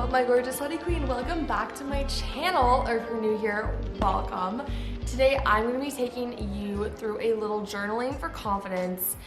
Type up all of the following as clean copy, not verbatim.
my gorgeous slutty queen. Welcome back to my channel, or if you're new here, welcome. Today I'm going to be taking you through a little journaling for confidence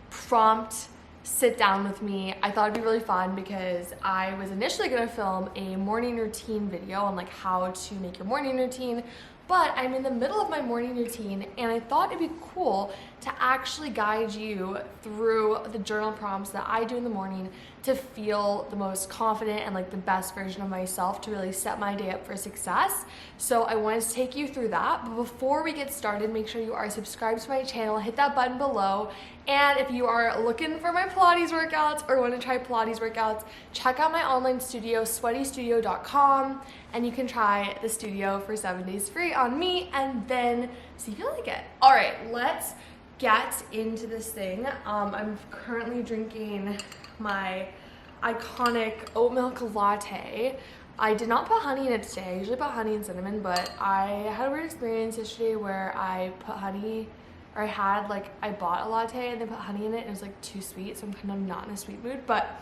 prompt sit down with me. I thought it'd be really fun because I was initially going to film a morning routine video on like how to make your morning routine, but I'm in the middle of my morning routine and I thought it'd be cool to actually guide you through the journal prompts that I do in the morning to feel the most confident and like the best version of myself to really set my day up for success. So I wanted to take you through that. But before we get started, make sure you are subscribed to my channel, hit that button below. And if you are looking for my Pilates workouts or want to try Pilates workouts, check out my online studio, sweatystudio.com, and you can try the studio for 7 days free on me and then see if you like it. All right, let's get into this thing. I'm currently drinking my iconic oat milk latte. I did not put honey in it today. I usually put honey and cinnamon, but I had a weird experience yesterday where I put honey, or I bought a latte and then put honey in it and it was like too sweet, so I'm kind of not in a sweet mood. But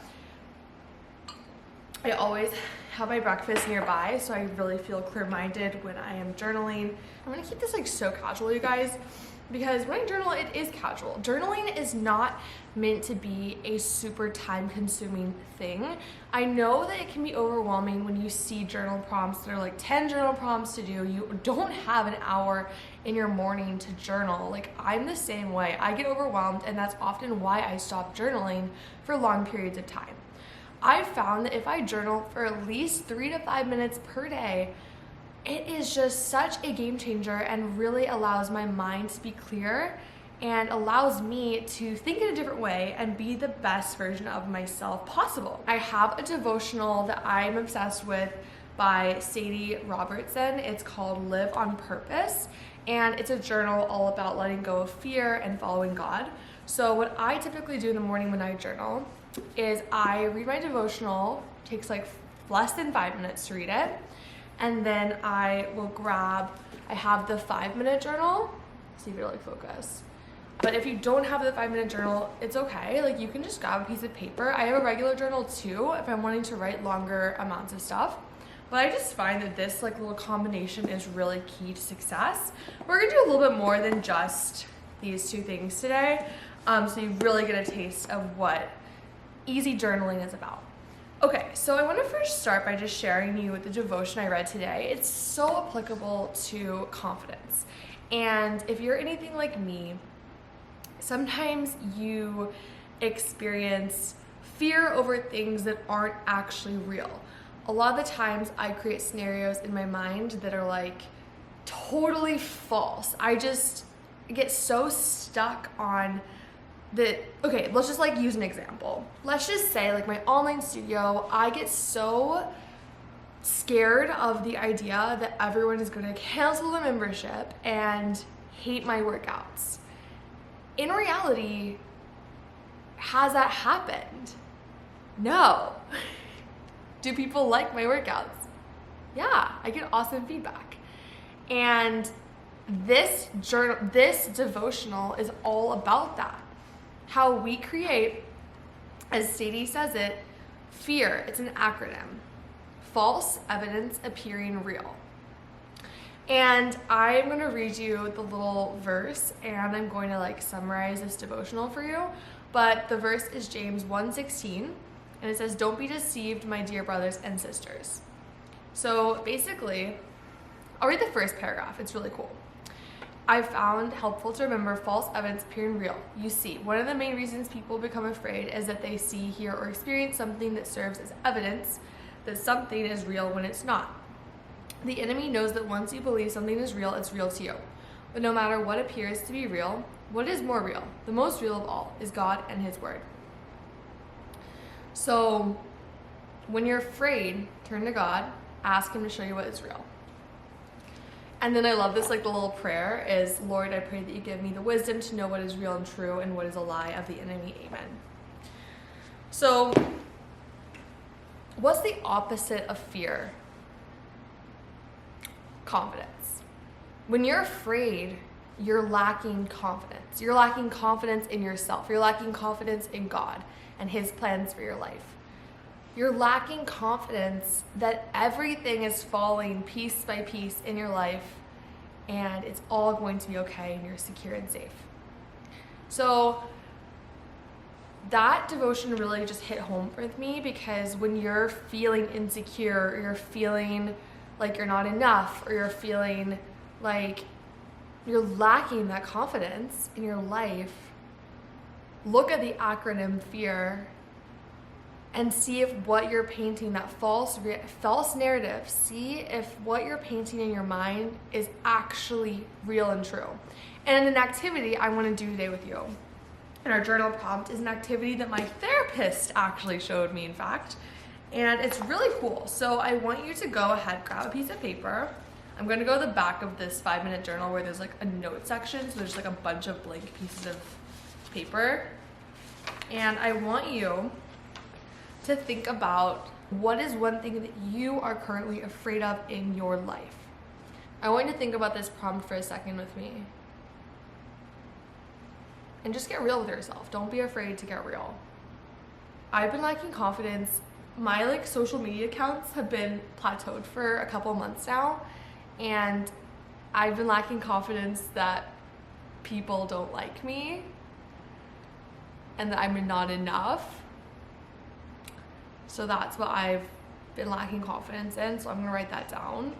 I always have my breakfast nearby, so I really feel clear-minded when I am journaling. I'm gonna keep this like so casual, you guys, because when I journal, it is casual. Journaling is not meant to be a super time-consuming thing. I know that it can be overwhelming when you see journal prompts that are like 10 journal prompts to do. You don't have an hour in your morning to journal. Like, I'm the same way. I get overwhelmed, and that's often why I stop journaling for long periods of time. I've found that if I journal for at least 3 to 5 minutes per day, it is just such a game changer and really allows my mind to be clear and allows me to think in a different way and be the best version of myself possible. I have a devotional that I'm obsessed with by Sadie Robertson. It's called Live on Purpose, and it's a journal all about letting go of fear and following God. So what I typically do in the morning when I journal is I read my devotional. It takes like less than 5 minutes to read it. And then I have the 5-minute journal. See if it'll like focus. But if you don't have the 5-minute journal, it's okay. Like, you can just grab a piece of paper. I have a regular journal too if I'm wanting to write longer amounts of stuff. But I just find that this like little combination is really key to success. We're gonna do a little bit more than just these two things today. So you really get a taste of what easy journaling is about. Okay, so I want to first start by just sharing you with the devotion I read today. It's so applicable to confidence. And if you're anything like me, sometimes you experience fear over things that aren't actually real. A lot of the times I create scenarios in my mind that are like totally false. I just get so stuck on okay, let's just like use an example. Let's just say like my online studio, I get so scared of the idea that everyone is going to cancel the membership and hate my workouts. In reality, has that happened? No. Do people like my workouts? Yeah, I get awesome feedback. And this devotional is all about that. How we create, as Sadie says it, fear. It's an acronym. False evidence appearing real. And I'm going to read you the little verse, and I'm going to like summarize this devotional for you. But the verse is James 1:16, and it says, "Don't be deceived, my dear brothers and sisters." So basically, I'll read the first paragraph. It's really cool. "I found helpful to remember false evidence appearing real. You see, one of the main reasons people become afraid is that they see, hear, or experience something that serves as evidence that something is real when it's not. The enemy knows that once you believe something is real, it's real to you. But no matter what appears to be real, what is more real, the most real of all, is God and His Word." So when you're afraid, turn to God, ask Him to show you what is real. And then I love this, like the little prayer is, "Lord, I pray that you give me the wisdom to know what is real and true and what is a lie of the enemy. Amen." So what's the opposite of fear? Confidence. When you're afraid, you're lacking confidence. You're lacking confidence in yourself. You're lacking confidence in God and His plans for your life. You're lacking confidence that everything is falling piece by piece in your life and it's all going to be okay and you're secure and safe. So that devotion really just hit home with me, because when you're feeling insecure, or you're feeling like you're not enough, or you're feeling like you're lacking that confidence in your life, look at the acronym FEAR and see if what you're painting, that false narrative, see if what you're painting in your mind is actually real and true. And an activity I want to do today with you in our journal prompt is an activity that my therapist actually showed me, in fact, and it's really cool. So I want you to go ahead, grab a piece of paper. I'm going to go to the back of this 5-minute journal where there's like a note section, so there's like a bunch of blank pieces of paper, and I want you to think about what is one thing that you are currently afraid of in your life. I want you to think about this prompt for a second with me. And just get real with yourself. Don't be afraid to get real. I've been lacking confidence. My social media accounts have been plateaued for a couple months now, and I've been lacking confidence that people don't like me and that I'm not enough. So that's what I've been lacking confidence in, so I'm gonna write that down.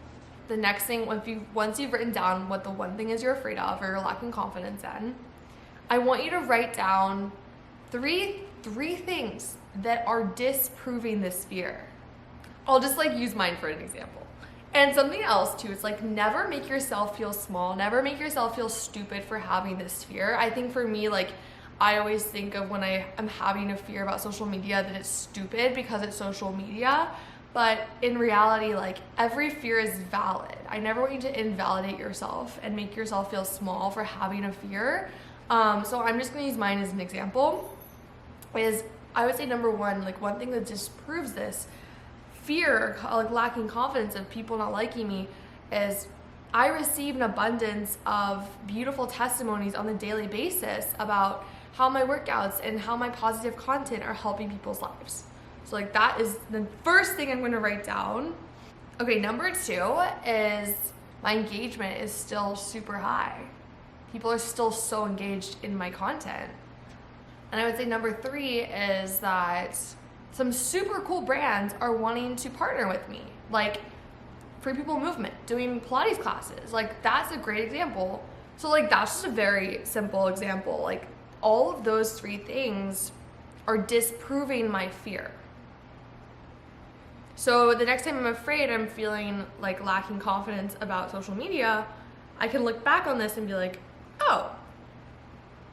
The next thing, once you've written down what the one thing is you're afraid of or you're lacking confidence in, I want you to write down three things that are disproving this fear. I'll just use mine for an example. And something else too, it's never make yourself feel small, never make yourself feel stupid for having this fear. I think for me, I always think of when I am having a fear about social media that it's stupid because it's social media. But in reality, every fear is valid. I never want you to invalidate yourself and make yourself feel small for having a fear. So I'm just gonna use mine as an example. I would say number one, one thing that disproves this fear, lacking confidence of people not liking me, is I receive an abundance of beautiful testimonies on a daily basis about how my workouts and how my positive content are helping people's lives. So that is the first thing I'm gonna write down. Okay, number two is my engagement is still super high. People are still so engaged in my content. And I would say number three is that some super cool brands are wanting to partner with me, like Free People Movement, doing Pilates classes. That's a great example. So that's just a very simple example. All of those three things are disproving my fear. So the next time I'm afraid, I'm feeling lacking confidence about social media, I can look back on this and be oh,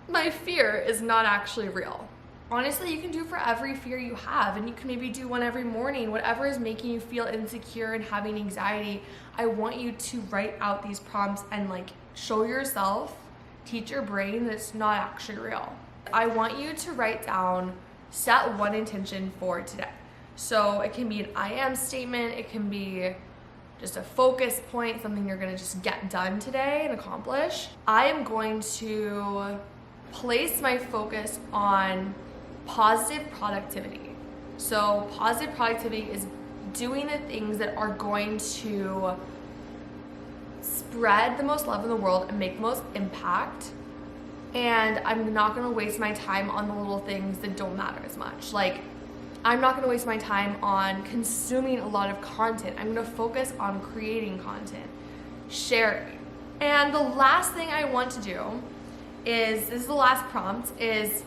my fear is not actually real. Honestly, you can do for every fear you have, and you can maybe do one every morning. Whatever is making you feel insecure and having anxiety, I want you to write out these prompts and show yourself, teach your brain that it's not actually real. I want you to write down, set one intention for today. So it can be an I am statement, it can be just a focus point, something you're gonna just get done today and accomplish. I am going to place my focus on positive productivity. So positive productivity is doing the things that are going to spread the most love in the world and make the most impact. And I'm not gonna waste my time on the little things that don't matter as much. I'm not gonna waste my time on consuming a lot of content. I'm gonna focus on creating content, sharing. And the last thing I want to do is, this is the last prompt, is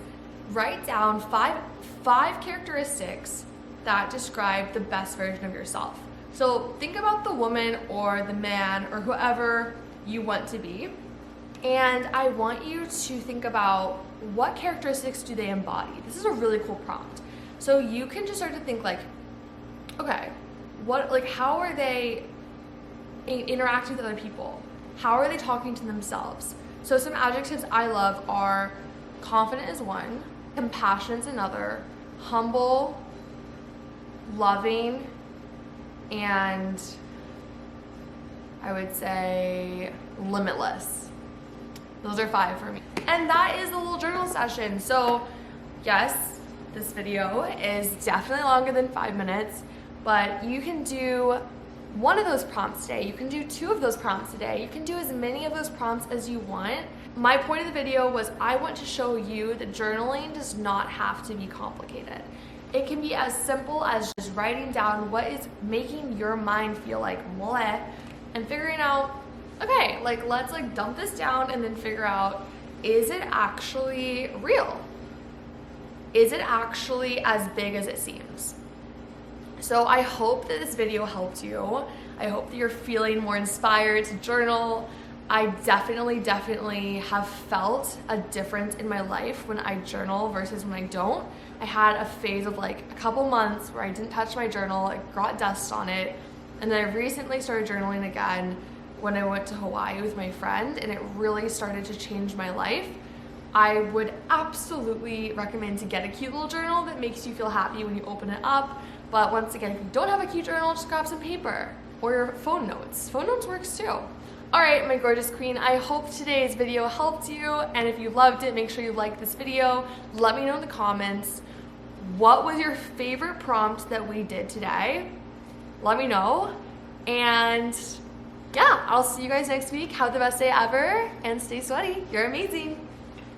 write down five characteristics that describe the best version of yourself. So think about the woman or the man or whoever you want to be. And I want you to think about what characteristics do they embody. This is a really cool prompt. So you can just start to think okay, how are they interacting with other people? How are they talking to themselves? So some adjectives I love are confident is one, compassionate is another, humble, loving, and I would say limitless. Those are 5 for me. And that is the little journal session. So yes, This video is definitely longer than 5 minutes, but you can do one of those prompts today. You can do 2 of those prompts today. You can do as many of those prompts as you want. My point of the video was I want to show you that journaling does not have to be complicated. It can be as simple as just writing down what is making your mind feel like bleh, and figuring out, okay, like let's like dump this down and then figure out, is it actually real? Is it actually as big as it seems? So I hope that this video helped you. I hope that you're feeling more inspired to journal. I definitely have felt a difference in my life when I journal versus when I don't. I had a phase of like a couple months where I didn't touch my journal, it got dust on it, and then I recently started journaling again when I went to Hawaii with my friend, and it really started to change my life. I would absolutely recommend to get a cute little journal that makes you feel happy when you open it up. But once again, if you don't have a cute journal, just grab some paper or your phone notes. Phone notes works too. All right, my gorgeous queen, I hope today's video helped you. And if you loved it, make sure you like this video. Let me know in the comments, what was your favorite prompt that we did today? Let me know. And yeah, I'll see you guys next week. Have the best day ever and stay sweaty. You're amazing.